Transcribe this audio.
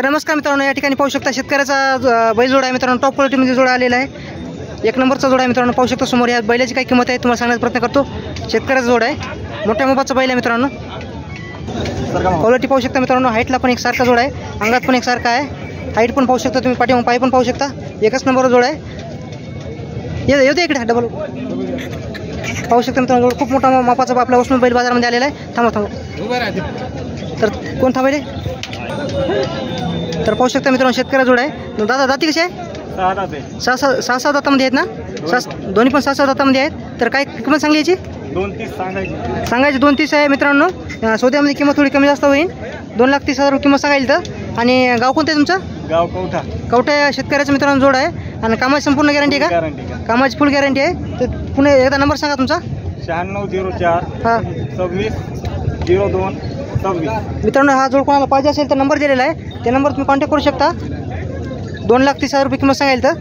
नमस्कार मित्रांनो, या ठिकाणी पाहू शकता शेतकऱ्याचा बैल जोडा आहे मित्रांनो. टॉप क्वालिटीमध्ये जोडा आलेला आहे. एक नंबरचा जोडा आहे मित्रांनो. पाहू शकता समोर या बैलाची काय किंमत आहे तुम्हाला सांगण्याचा प्रयत्न करतो. शेतकऱ्याचा जोडा आहे, मोठ्या मोबाचा बैल आहे मित्रांनो. क्वालिटी पाहू शकता मित्रांनो. हाईटला पण एक सारखा जोडा आहे, अंगात पण एक सारखा आहे. हाईट पण पाहू शकता तुम्ही, पाठीमागे पाय पण पाहू शकता. एकच नंबरचा जोडा आहे. येऊ इकडे डबल पाहू शकता मित्रांनो. खूप मोठा मापाचा आपला उस्मान बैल बाजारामध्ये आलेला आहे. थांबा तर कोण थांबले तर पाहू शकता मित्रांनो. शेतकऱ्या जोड आहे. दादा दाती कशी आहे? सहा सात दातामध्ये आहेत ना? दोन्ही पण 6-6 दातामध्ये आहेत. तर काय किंमत सांगली याची? 230 सांगायची 230 आहे मित्रांनो. सौद्यामध्ये किंमत थोडी कमी जास्त होईल. 2,30,000 किंमत सांगायला तर. आणि गाव कोणतं आहे तुमचं? गाव कवठा. कवठा शेतकऱ्याचं मित्रांनो जोड आहे. आणि कामाची संपूर्ण गॅरंटी आहे का? कामाची फुल गॅरंटी आहे. तर पुन्हा एकदा नंबर सांगा तुमचा. 9604 हां 2602 26. मित्रांनो, हा जोड कोणाला पाहिजे असेल तर नंबर दिलेला आहे. त्या नंबर तुम्ही कॉन्टॅक्ट करू शकता. 2,30,000 किंमत सांगायला तर.